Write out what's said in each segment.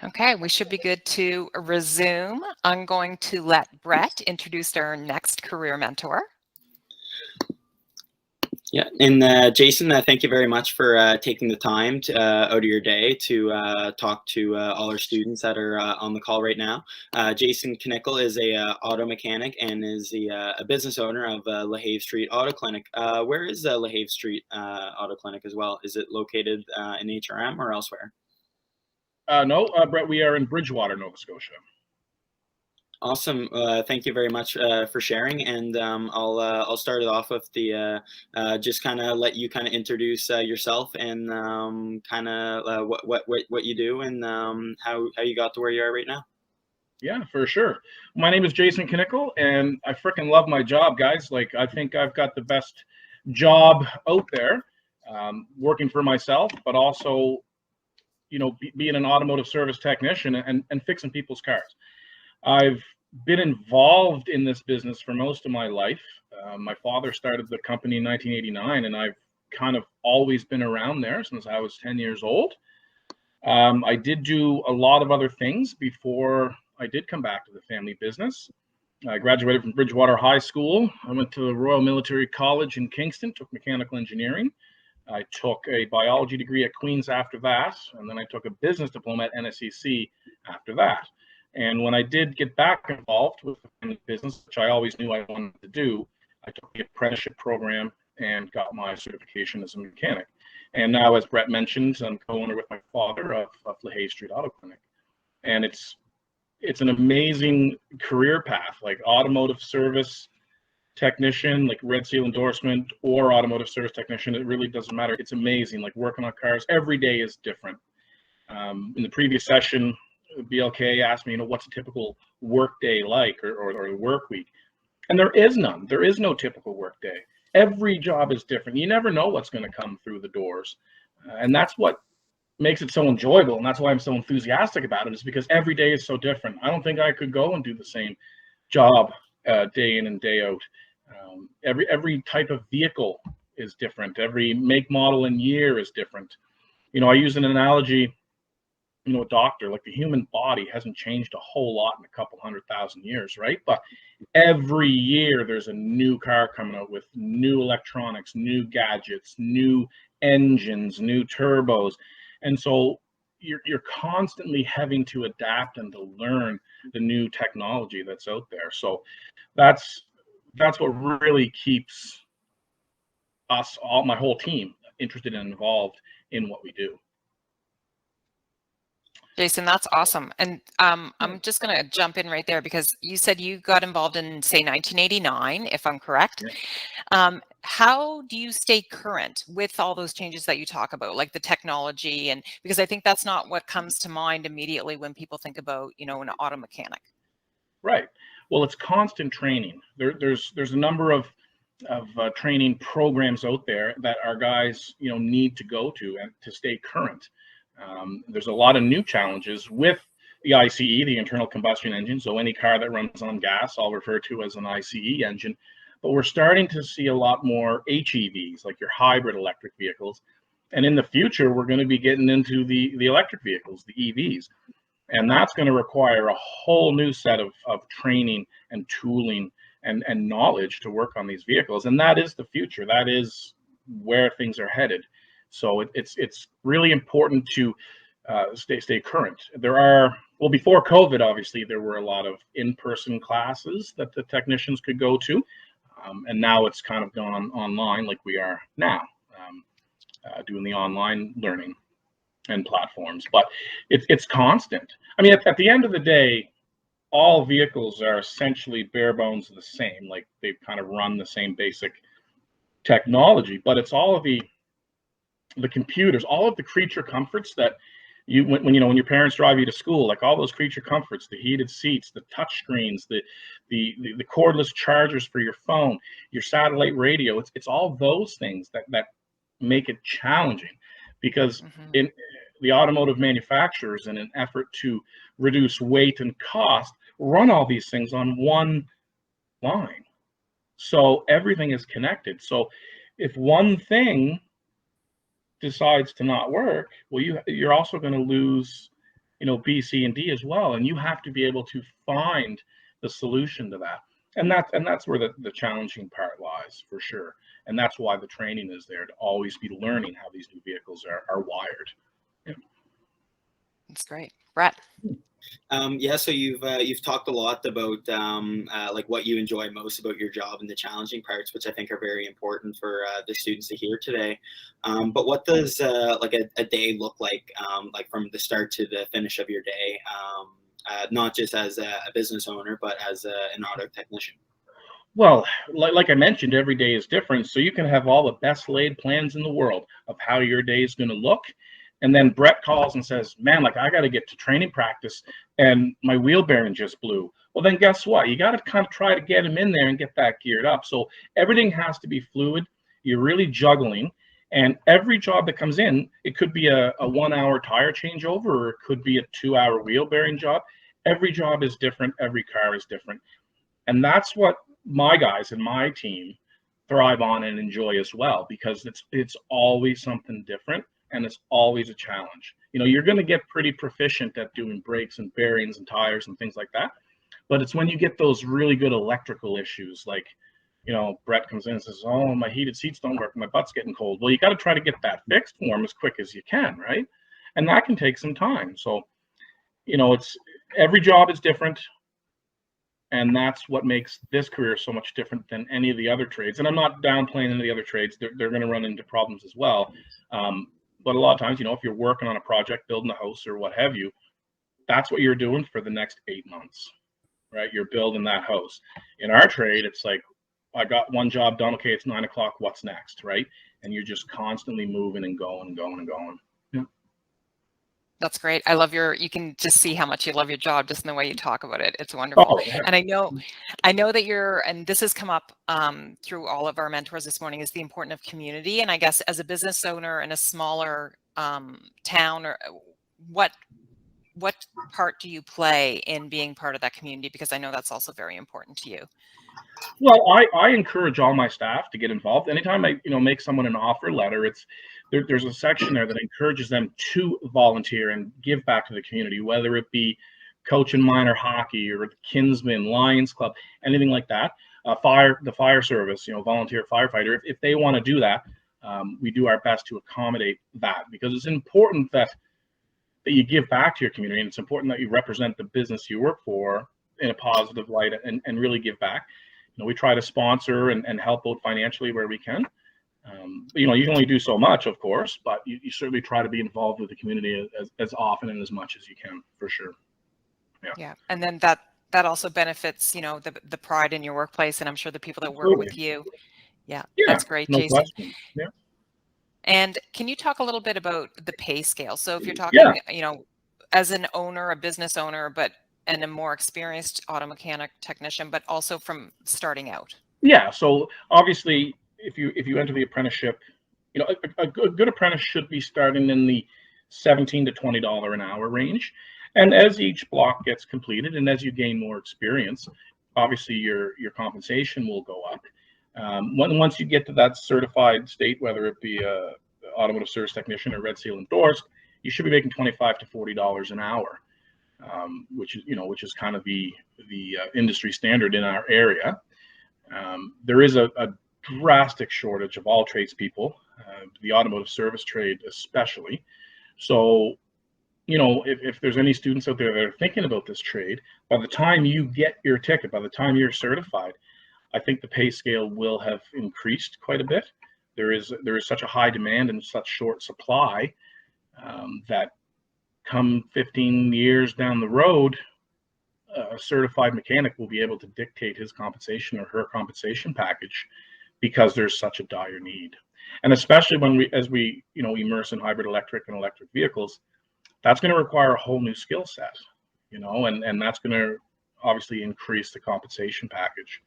Okay, we should be good to resume. I'm going to let Brett introduce our next career mentor. Yeah, and Jason, thank you very much for taking the time to, out of your day to talk to all our students that are on the call right now. Jason Knickle is a auto mechanic and is a business owner of Lahave Street Auto Clinic. Where is Lahave Street Auto Clinic as well? Is it located in HRM or elsewhere? No, Brett, we are in Bridgewater, Nova Scotia. Awesome. Thank you very much for sharing, and I'll start it off with the just kind of let you kind of introduce yourself and kind of what you do and how you got to where you are right now. Yeah, for sure. My name is Jason Knickle, and I freaking love my job, guys. Like, I think I've got the best job out there, working for myself, but also, being an automotive service technician and fixing people's cars. I've been involved in this business for most of my life. My father started the company in 1989, and I've kind of always been around there since I was 10 years old. I did do a lot of other things before I did come back to the family business. I graduated from Bridgewater High School. I went to the Royal Military College in Kingston, took mechanical engineering. I took a biology degree at Queen's after that, and then I took a business diploma at NSCC after that. And when I did get back involved with the family business, which I always knew I wanted to do, I took the apprenticeship program and got my certification as a mechanic. And now, as Brett mentioned, I'm co-owner with my father of Lahave Street Auto Clinic. And it's an amazing career path, like automotive service technician, like Red Seal endorsement, or automotive service technician. It really doesn't matter. It's amazing. Like, working on cars every day is different. In the previous session, BLK asked me, what's a typical work day like, or work week? And there is none. There is no typical work day. Every job is different. You never know what's going to come through the doors. And that's what makes it so enjoyable. And that's why I'm so enthusiastic about it, is because every day is so different. I don't think I could go and do the same job day in and day out. Every type of vehicle is different. Every make, model, and year is different. I use an analogy, a doctor, like the human body hasn't changed a whole lot in a couple 100,000 years, right? But every year there's a new car coming out with new electronics, new gadgets, new engines, new turbos. And so you're constantly having to adapt and to learn the new technology that's out there. So that's what really keeps us, my whole team, interested and involved in what we do. Jason, that's awesome. And I'm just going to jump in right there, because you said you got involved in, say, 1989, if I'm correct. Yeah. How do you stay current with all those changes that you talk about, like the technology? And because I think that's not what comes to mind immediately when people think about, an auto mechanic. Right. Well, it's constant training. There's a number of training programs out there that our guys, need to go to and to stay current. There's a lot of new challenges with the ICE, the internal combustion engine. So any car that runs on gas, I'll refer to as an ICE engine. But we're starting to see a lot more HEVs, like your hybrid electric vehicles. And in the future, we're going to be getting into the electric vehicles, the EVs. And that's going to require a whole new set of training and tooling and knowledge to work on these vehicles. And that is the future. That is where things are headed. So it's really important to stay current. Before COVID, obviously, there were a lot of in-person classes that the technicians could go to. And now it's kind of gone online, like we are now, doing the online learning and platforms. But it's constant. I mean, at the end of the day, all vehicles are essentially bare bones the same. Like, they kind of run the same basic technology, but it's all of the computers, all of the creature comforts that when your parents drive you to school, like all those creature comforts, the heated seats, the touch screens, the cordless chargers for your phone, your satellite radio. It's all those things that make it challenging, because in the automotive manufacturers, in an effort to reduce weight and cost, run all these things on one line. So everything is connected. So if one thing decides to not work, well, you're also going to lose B, C, and D as well, and you have to be able to find the solution to that. And that's where the challenging part lies, for sure. And that's why the training is there, to always be learning how these new vehicles are wired. Yeah. That's great. Brett. Yeah, so you've talked a lot about like what you enjoy most about your job and the challenging parts, which I think are very important for the students to hear today. But what does like a day look like from the start to the finish of your day, not just as a business owner, but as an auto technician? Well, like I mentioned, every day is different. So you can have all the best laid plans in the world of how your day is going to look. And then Brett calls and says, man, like I got to get to training practice and my wheel bearing just blew. Well, then guess what? You got to kind of try to get him in there and get that geared up. So everything has to be fluid. You're really juggling. And every job that comes in, it could be a 1 hour tire changeover, or it could be a 2 hour wheel bearing job. Every job is different. Every car is different. And that's what my guys and my team thrive on and enjoy as well, because it's always something different and it's always a challenge. You're going to get pretty proficient at doing brakes and bearings and tires and things like that, but it's when you get those really good electrical issues, like Brett comes in and says, oh, my heated seats don't work, my butt's getting cold. Well, you got to try to get that fixed for him as quick as you can, right? And that can take some time. So it's every job is different. And that's what makes this career so much different than any of the other trades. And I'm not downplaying any of the other trades. They're going to run into problems as well. But a lot of times, if you're working on a project, building a house or what have you, that's what you're doing for the next 8 months, right? You're building that house. In our trade, it's like, I got one job done. Okay, it's 9 o'clock. What's next, right? And you're just constantly moving and going and going and going. Yeah. That's great. I love you can just see how much you love your job just in the way you talk about it. It's wonderful. Oh, yeah. And I know that and this has come up through all of our mentors this morning, is the importance of community. And I guess as a business owner in a smaller town, or what part do you play in being part of that community? Because I know that's also very important to you. Well, I encourage all my staff to get involved. Anytime I make someone an offer letter, there's a section there that encourages them to volunteer and give back to the community, whether it be coaching minor hockey or the Kinsman Lions Club, anything like that. The fire service, volunteer firefighter. If they want to do that, we do our best to accommodate that, because it's important that you give back to your community, and it's important that you represent the business you work for in a positive light and really give back. We try to sponsor and help out financially where we can. You can only do so much, of course, but you certainly try to be involved with the community as often and as much as you can, for sure. Yeah. And then that also benefits, the pride in your workplace, and I'm sure the people that work with you. Yeah, that's great, no Jason. question. Yeah. And can you talk a little bit about the pay scale? So if you're talking, as an owner, a business owner, and a more experienced auto mechanic technician, but also from starting out. Yeah. So obviously, if you enter the apprenticeship, a good apprentice should be starting in the $17 to $20 an hour range. And as each block gets completed and as you gain more experience, obviously your compensation will go up. Once you get to that certified state, whether it be a automotive service technician or Red Seal endorsed, you should be making $25 to $40 an hour. Which is kind of the industry standard in our area. There is a drastic shortage of all tradespeople, the automotive service trade especially. So, if there's any students out there that are thinking about this trade, by the time you get your ticket, by the time you're certified, I think the pay scale will have increased quite a bit. There is such a high demand and such short supply that come 15 years down the road, a certified mechanic will be able to dictate his compensation or her compensation package, because there's such a dire need. And especially as we immerse in hybrid electric and electric vehicles, that's going to require a whole new skill set, and that's going to obviously increase the compensation package.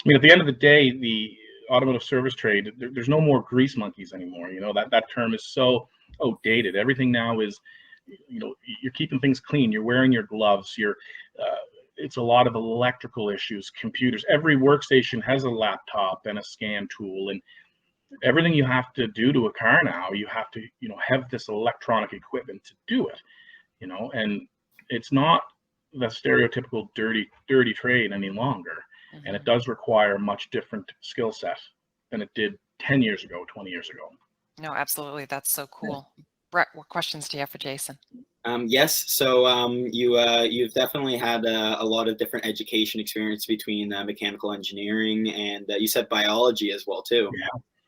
I mean, at the end of the day, the automotive service trade, there's no more grease monkeys anymore. That term is so outdated. Everything now is, you're keeping things clean. You're wearing your gloves. It's a lot of electrical issues, computers. Every workstation has a laptop and a scan tool, and everything you have to do to a car now, you have to, have this electronic equipment to do it, and it's not the stereotypical dirty trade any longer, and it does require a much different skill set than it did 10 years ago, 20 years ago. No, absolutely. That's so cool. Brett, what questions do you have for Jason? Yes, so you've definitely had a lot of different education experience between mechanical engineering and you said biology as well too.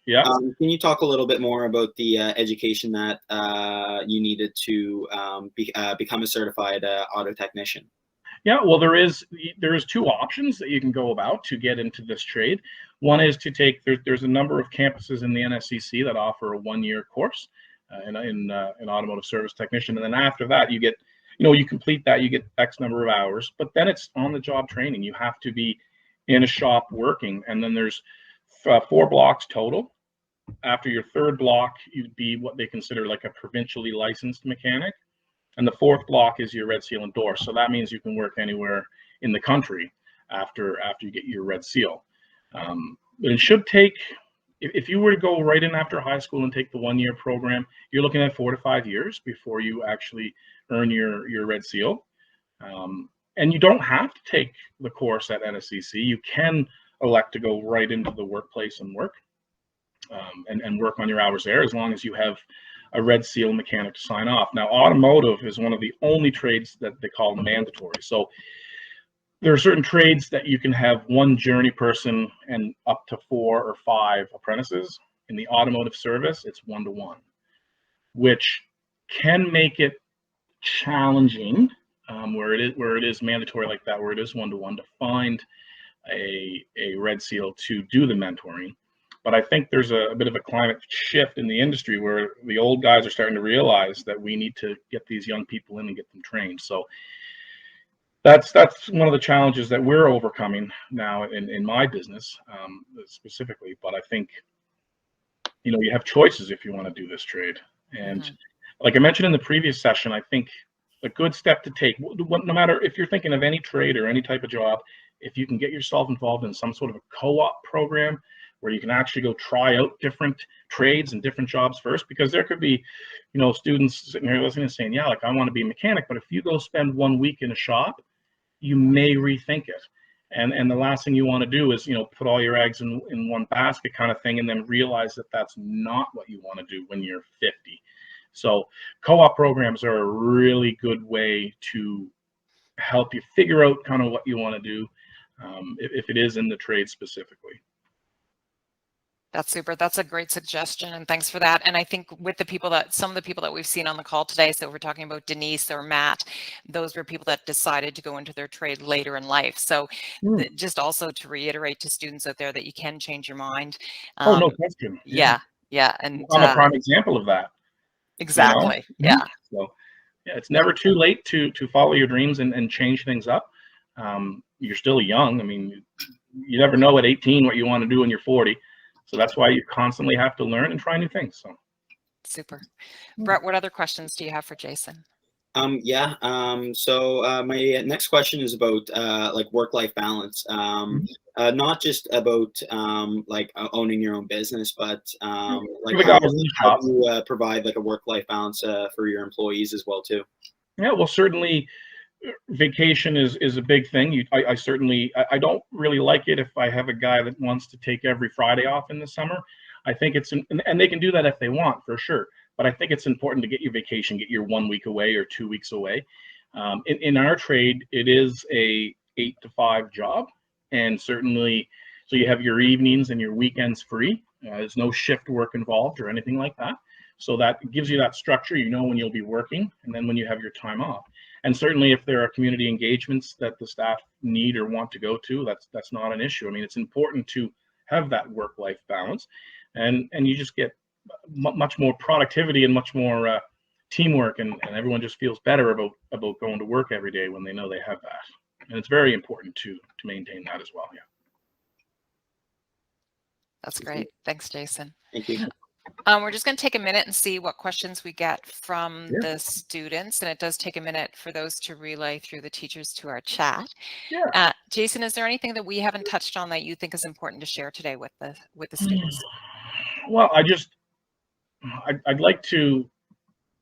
Yeah. Can you talk a little bit more about the education that you needed to become a certified auto technician? Yeah, well, there is two options that you can go about to get into this trade. One is to take there's a number of campuses in the NSCC that offer a 1-year course in automotive service technician, and then after that you get, you complete that, you get X number of hours, but then it's on the job training. You have to be in a shop working, and then there's 4 blocks total. After your 3rd block, you'd be what they consider like a provincially licensed mechanic. And the 4th block is your red seal endorsed. So that means you can work anywhere in the country after you get your red seal. But it should take, if you were to go right in after high school and take the 1-year program, you're looking at 4 to 5 years before you actually earn your red seal. And you don't have to take the course at NSCC. You can elect to go right into the workplace and work and work on your hours there, as long as you have a red seal mechanic to sign off. Now, automotive is one of the only trades that they call mandatory. So there are certain trades that you can have 1 journey person and up to 4 or 5 apprentices. In the automotive service, it's 1-to-1, which can make it challenging where it is mandatory like that, where it is 1-to-1, to find a red seal to do the mentoring. But I think there's a bit of a climate shift in the industry where the old guys are starting to realize that we need to get these young people in and get them trained. So that's one of the challenges that we're overcoming now in my business specifically. But I think, you have choices if you want to do this trade. And like I mentioned in the previous session, I think a good step to take, no matter if you're thinking of any trade or any type of job, if you can get yourself involved in some sort of a co-op program where you can actually go try out different trades and different jobs first, because there could be, students sitting here listening and saying, yeah, like I want to be a mechanic, but if you go spend 1 week in a shop, you may rethink it. And the last thing you want to do is, put all your eggs in one basket kind of thing, and then realize that that's not what you want to do when you're 50. So co-op programs are a really good way to help you figure out kind of what you want to do, if it is in the trade specifically. That's super. That's a great suggestion, and thanks for that. And I think with some of the people that we've seen on the call today, so if we're talking about Denise or Matt, those were people that decided to go into their trade later in life. So just also to reiterate to students out there that you can change your mind. No question. Yeah. And I'm a prime example of that. Exactly. Yeah. So yeah, it's never too late to follow your dreams and change things up. You're still young. I mean, you never know at 18 what you want to do when you're 40. So that's why you constantly have to learn and try new things. So super. Brett, what other questions do you have for Jason? So my next question is about like work-life balance. Not just about like owning your own business, but like how do you provide like a work-life balance for your employees as well too? Yeah, well, certainly vacation is a big thing. I certainly don't really like it if I have a guy that wants to take every Friday off in the summer. I think and they can do that if they want, for sure. But I think it's important to get your vacation, get your 1 week away or 2 weeks away. In our trade, it is a 8 to 5 job, and certainly, so you have your evenings and your weekends free. There's no shift work involved or anything like that. So that gives you that structure. You know when you'll be working, and then when you have your time off. And certainly, if there are community engagements that the staff need or want to go to, that's not an issue. I mean, it's important to have that work-life balance, and you just get much more productivity and much more teamwork, and everyone just feels better about going to work every day when they know they have that. And it's very important to maintain that as well. Yeah. That's great. Thanks, Jason. Thank you. We're just going to take a minute and see what questions we get from the students, and it does take a minute for those to relay through the teachers to our chat. Jason, is there anything that we haven't touched on that you think is important to share today with the students? Well, I'd like to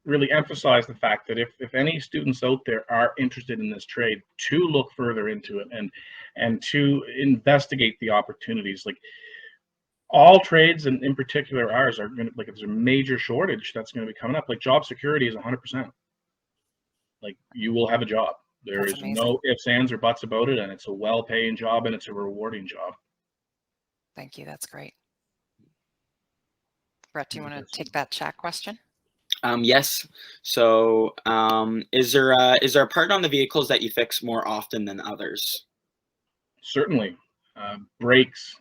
really emphasize the fact that if any students out there are interested in this trade, to look further into it and to investigate the opportunities. Like, all trades, and in particular ours, are going to, like, if there's a major shortage that's going to be coming up, like, job security is 100%. Like, you will have a job. There That's is amazing. no ifs, ands, or buts about it, and it's a well-paying job, and it's a rewarding job. Thank you. That's great. Brett, do you want to take that chat question? Yes. So, is there a part on the vehicles that you fix more often than others? Certainly. Brakes.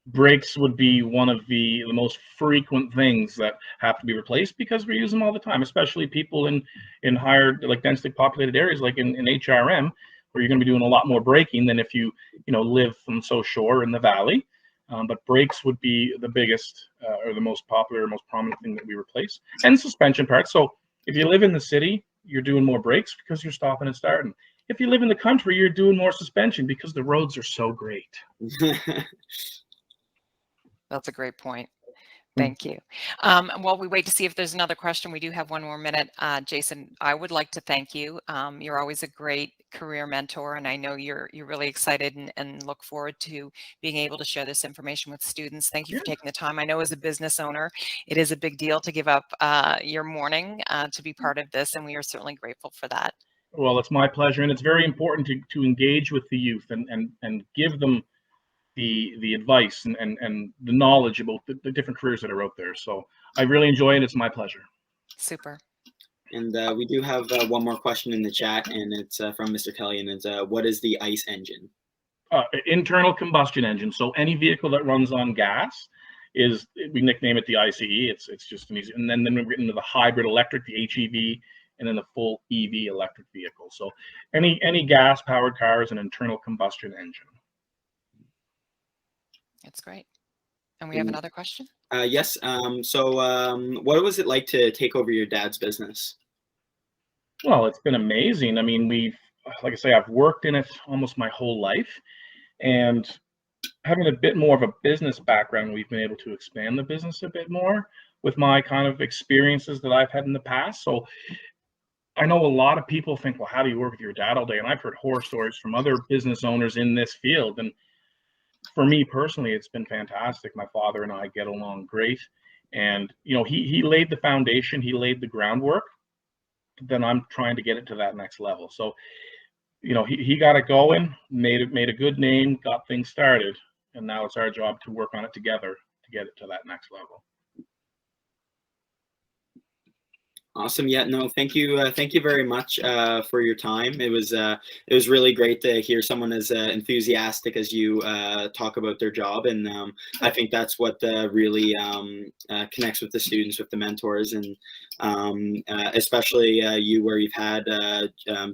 Brakes would be one of the most frequent things that have to be replaced, because we use them all the time, especially people in higher, like, densely populated areas, like in HRM, where you're going to be doing a lot more braking than if you live from so shore in the valley. But brakes would be the biggest or the most popular, most prominent thing that we replace, and suspension parts. So if you live in the city, you're doing more brakes because you're stopping and starting. If you live in the country, you're doing more suspension because the roads are so great. That's a great point. Thank you. While we wait to see if there's another question, we do have one more minute. Jason, I would like to thank you. You're always a great career mentor, and I know you're really excited and look forward to being able to share this information with students. Thank you for taking the time. I know as a business owner, it is a big deal to give up your morning to be part of this, and we are certainly grateful for that. Well, it's my pleasure, and it's very important to engage with the youth and give them the advice and the knowledge about the different careers that are out there. So I really enjoy it. It's my pleasure. Super. And we do have one more question in the chat, and it's from Mr. Kelly, and it's what is the ICE engine? Internal combustion engine. So any vehicle that runs on gas we nickname it the ICE. It's just an easy, and then we get into the hybrid electric, the HEV, and then the full EV electric vehicle. So any gas powered car is an internal combustion engine. That's great. And we have another question? Yes. So what was it like to take over your dad's business? Well, it's been amazing. I mean, like I say, I've worked in it almost my whole life, and having a bit more of a business background, we've been able to expand the business a bit more with my kind of experiences that I've had in the past. So I know a lot of people think, well, how do you work with your dad all day? And I've heard horror stories from other business owners in this field. And for me personally, it's been fantastic. My father and I get along great. And, he laid the foundation, he laid the groundwork. Then I'm trying to get it to that next level. So, he got it going, made a good name, got things started. And now it's our job to work on it together to get it to that next level. Awesome. Yeah, no, thank you very much for your time. It was really great to hear someone as enthusiastic as you talk about their job, and I think that's what really connects with the students, with the mentors, and especially you, where you've had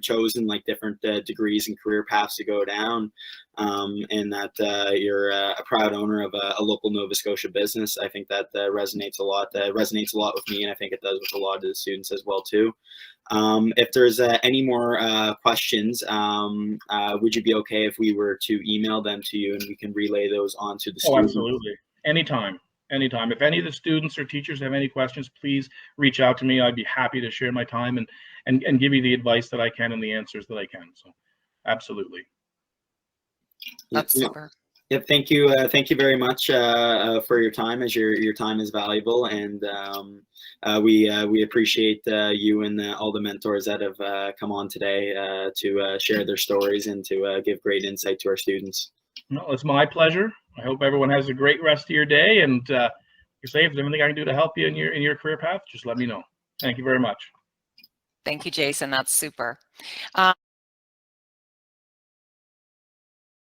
chosen like different degrees and career paths to go down, and that you're a proud owner of a local Nova Scotia business. I think that resonates a lot. Resonates a lot with me, and I think it does with a lot of the students as well too. If there's any more questions, would you be okay if we were to email them to you and we can relay those on to the students? Oh, absolutely. Anytime. If any of the students or teachers have any questions, please reach out to me. I'd be happy to share my time and give you the advice that I can and the answers that I can. So absolutely. That's super. Yep. Thank you very much for your time, as your time is valuable, and we appreciate you and all the mentors that have come on today to share their stories and to give great insight to our students. No, it's my pleasure. I hope everyone has a great rest of your day, and if there's anything I can do to help you in your career path, just let me know. Thank you very much. Thank you, Jason. That's super.